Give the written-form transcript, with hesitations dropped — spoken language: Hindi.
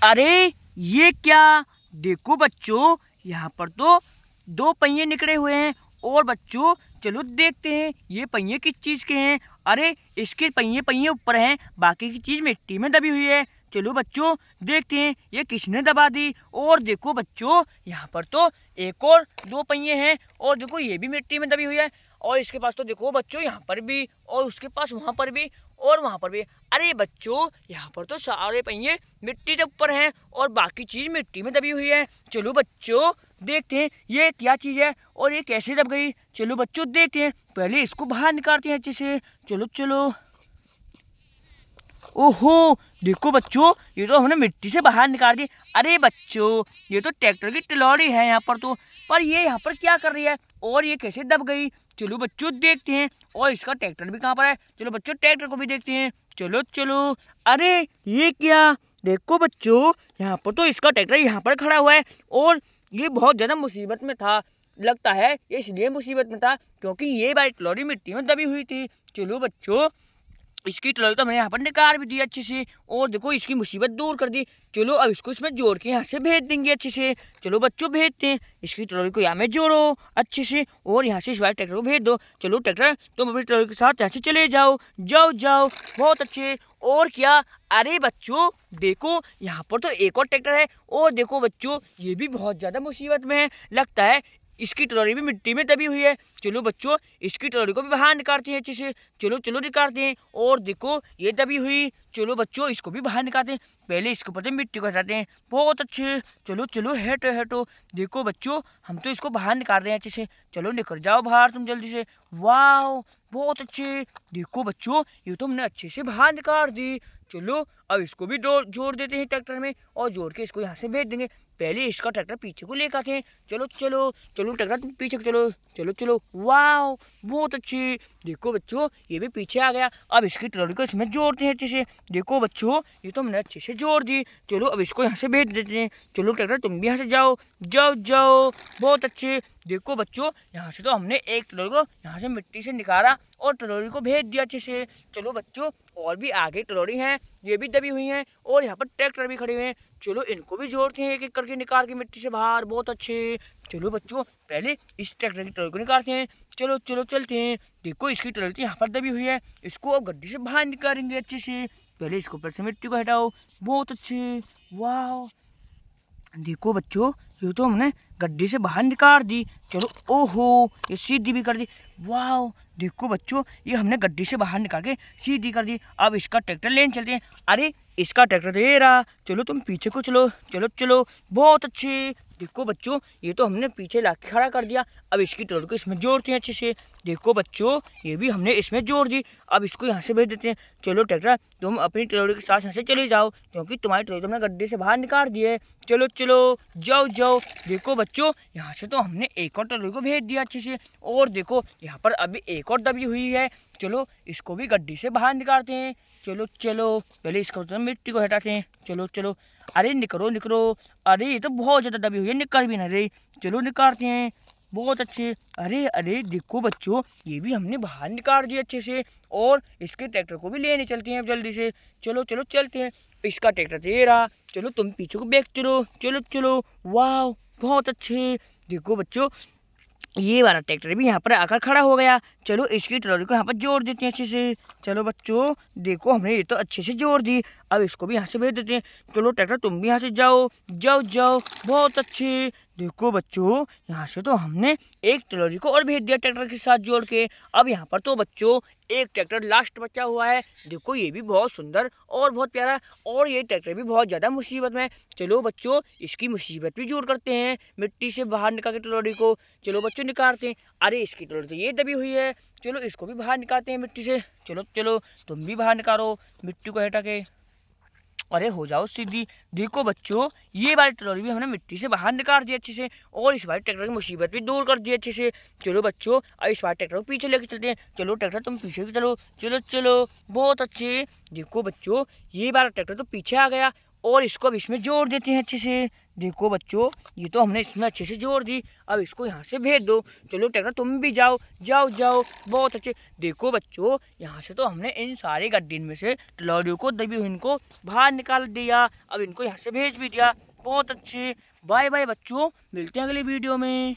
अरे ये क्या, देखो बच्चों, यहाँ पर तो दो पहिए निकले हुए हैं। और बच्चों चलो देखते हैं ये पहिए किस चीज के हैं। अरे इसके पहिए पहिए ऊपर हैं, बाकी की चीज मिट्टी में दबी हुई है। चलो बच्चों देखते हैं ये किसने दबा दी। और देखो बच्चों यहाँ पर तो एक और दो पहिए हैं, और देखो ये भी मिट्टी में दबी हुई है। और इसके पास तो देखो बच्चों यहाँ पर भी, और उसके पास वहां पर भी, और वहां पर भी। अरे बच्चों यहाँ पर तो सारे पहिए मिट्टी के ऊपर हैं और बाकी चीज मिट्टी में दबी हुई है। चलो बच्चों देखते हैं ये क्या चीज है और ये कैसे दब गई। चलो बच्चों देखते हैं, पहले इसको बाहर निकालते हैं अच्छे से। चलो चलो। ओहो देखो बच्चों, ये तो हमने मिट्टी से बाहर निकाल दी। अरे बच्चों ये तो ट्रैक्टर की टिलौरी है यहाँ पर तो, पर ये यहाँ पर क्या कर रही है और ये कैसे दब गई। चलो बच्चों देखते हैं, और इसका ट्रैक्टर भी कहाँ पर है। चलो बच्चों ट्रैक्टर को भी देखते हैं। चलो चलो। अरे ये क्या, देखो बच्चों यहाँ पर तो इसका ट्रैक्टर यहाँ पर खड़ा हुआ है, और ये बहुत ज़्यादा मुसीबत में था। लगता है ये इसलिए मुसीबत में था क्योंकि ये बाइक टिलौरी मिट्टी में दबी हुई थी। चलो बच्चों इसकी टिलौरी तो मैंने यहाँ पर निकाल भी दी अच्छे से, और देखो इसकी मुसीबत दूर कर दी। चलो अब इसको इसमें जोड़ के यहाँ से भेज देंगे अच्छे से। चलो बच्चों भेजते हैं, इसकी टिलौरी को यहाँ में जोड़ो अच्छे से, और यहाँ से इस बार ट्रैक्टर को भेज दो। चलो ट्रैक्टर तुम अपनी टिलौरी के साथ यहाँ से चले जाओ, जाओ जाओ, बहुत अच्छे। और क्या, अरे बच्चों देखो यहाँ पर तो एक और ट्रैक्टर है, और देखो बच्चों ये भी बहुत ज़्यादा मुसीबत में है। लगता है इसकी टिलौरी भी मिट्टी में दबी हुई है। चलो बच्चों इसकी टिलौरी को भी बाहर निकालते हैं अच्छे से। चलो चलो निकालते हैं, और देखो ये दबी हुई। चलो बच्चों इसको भी बाहर निकालते हैं, पहले इसके ऊपर से मिट्टी को हटाते हैं। बहुत अच्छे। चलो चलो हटो हटो। देखो बच्चों हम तो इसको बाहर निकाल रहे हैं अच्छे से। चलो निकल जाओ बाहर तुम जल्दी से। वाह बहुत अच्छे। देखो बच्चों ये तो हमने अच्छे से बाहर निकाल दी। चलो अब इसको भी जोड़ देते हैं ट्रैक्टर में, और जोड़ के इसको यहाँ से भेज देंगे। पहले इसका ट्रैक्टर पीछे को लेकर आते हैं। चलो चलो चलो ट्रैक्टर तुम पीछे को चलो। चलो चलो। वाह बहुत अच्छी। देखो बच्चों ये भी पीछे आ गया। अब इसकी टिलौरी को इसमें जोड़ते हैं अच्छे से। देखो बच्चों ये तो हमने अच्छे से जोड़ दी। चलो अब इसको यहाँ से भेज देते हैं। चलो ट्रैक्टर तुम भी यहाँ से जाओ, जाओ जाओ, बहुत अच्छे। देखो बच्चों यहाँ से तो हमने एक टिलौरी को यहाँ से मिट्टी से निकाला और टिलौरी को भेज दिया अच्छे से। चलो बच्चों और भी आगे टिलौरी हैं, ये भी दबी हुई हैं, और यहाँ पर ट्रैक्टर भी खड़े हुए हैं। चलो इनको भी जोड़ते हैं एक एक करके निकाल के मिट्टी से बाहर, बहुत अच्छे। चलो बच्चों पहले इस ट्रैक्टर की टिलौरी को निकालते हैं। चलो चलो चलते हैं। देखो इसकी टिलौरी तो यहाँ पर दबी हुई है, इसको अब गड्डी से बाहर निकालेंगे अच्छे से। पहले इसको ऊपर से मिट्टी को हटाओ, बहुत अच्छे। वाह देखो बच्चों ये तो हमने गड्ढे से बाहर निकाल दी। चलो ओहो ये सीधी भी कर दी। वाह देखो बच्चों ये हमने गड्ढे से बाहर निकाल के सीधी कर दी। अब इसका ट्रैक्टर लेने चलते हैं। अरे इसका ट्रैक्टर तो ये रहा। चलो तुम पीछे को चलो, चलो चलो, बहुत अच्छे। देखो बच्चों ये तो हमने पीछे ला के खड़ा कर दिया। अब इसकी टिलौरी को इसमें जोड़ते हैं अच्छे से। देखो बच्चों ये भी हमने इसमें जोड़ दी। अब इसको यहाँ से भेज देते हैं। चलो ट्रैक्टर तुम अपनी टिलौरी के साथ यहाँ से चले जाओ, क्योंकि तुम्हारी टिलौरी तो हमने गड्ढे से बाहर निकाल दी है। चलो चलो जाओ जाओ। देखो बच्चों यहाँ से तो हमने एक और टिलौरी को भेज दिया अच्छे से, और देखो यहाँ पर अभी एक और दबी हुई है। चलो इसको भी गड्ढे से बाहर निकालते हैं। चलो चलो पहले इसको तो मिट्टी को हटाते हैं। चलो चलो। अरे निकलो निकलो। अरे ये तो बहुत ज़्यादा दबी हुई है, निकल भी नहीं रही। चलो निकालते हैं, बहुत अच्छे। अरे अरे देखो बच्चों ये भी हमने बाहर निकाल दिया अच्छे से, और इसके ट्रैक्टर को भी लेने चलते हैं अब जल्दी से। चलो चलो चलते हैं। इसका ट्रैक्टर तो ये रहा। चलो तुम पीछे को बैक चलो, चलो चलो। वाह बहुत अच्छे। देखो बच्चों ये वाला ट्रैक्टर भी यहाँ पर आकर खड़ा हो गया। चलो इसकी टिलौरी को यहाँ पर जोड़ देते हैं अच्छे से। चलो बच्चों देखो हमने ये तो अच्छे से जोड़ दी। अब इसको भी यहाँ से भेज देते हैं। चलो ट्रैक्टर तुम भी यहाँ से जाओ, जाओ जाओ, बहुत अच्छे। देखो बच्चों यहाँ से तो हमने एक टिलौरी को और भेज दिया ट्रैक्टर के साथ जोड़ के। अब यहाँ पर तो बच्चों एक ट्रैक्टर लास्ट बचा हुआ है। देखो ये भी बहुत सुंदर और बहुत प्यारा, और ये ट्रैक्टर भी बहुत ज़्यादा मुसीबत में है। चलो बच्चों इसकी मुसीबत भी दूर करते हैं मिट्टी से बाहर निकाल के टिलौरी को। चलो बच्चों निकालते हैं। अरे इसकी टिलौरी तो ये दबी हुई है। चलो इसको भी बाहर निकालते हैं मिट्टी से। चलो चलो तुम भी बाहर निकालो मिट्टी को हटा के। अरे हो जाओ सीधी। देखो बच्चों ये वाली टिलौरी भी हमने मिट्टी से बाहर निकाल दी अच्छे से, और इस बार ट्रैक्टर की मुसीबत भी दूर कर दी अच्छे से। चलो बच्चों अब इस बार ट्रैक्टर को पीछे लेके चलते हैं। चलो ट्रैक्टर तुम पीछे की चलो, चलो चलो, बहुत अच्छे। देखो बच्चों ये वाला ट्रैक्टर तो पीछे आ गया, और इसको अब इसमें जोड़ देते हैं अच्छे से। देखो बच्चों, ये तो हमने इसमें अच्छे से जोड़ दी। अब इसको यहाँ से भेज दो। चलो ट्रैक्टर तुम भी जाओ जाओ जाओ, बहुत अच्छे। देखो बच्चों, यहाँ से तो हमने इन सारे गड्ढे में से टिलौरियों को, दबी हुई इनको बाहर निकाल दिया। अब इनको यहाँ से भेज भी दिया, बहुत अच्छे। बाय बाय बच्चों, मिलते हैं अगले वीडियो में।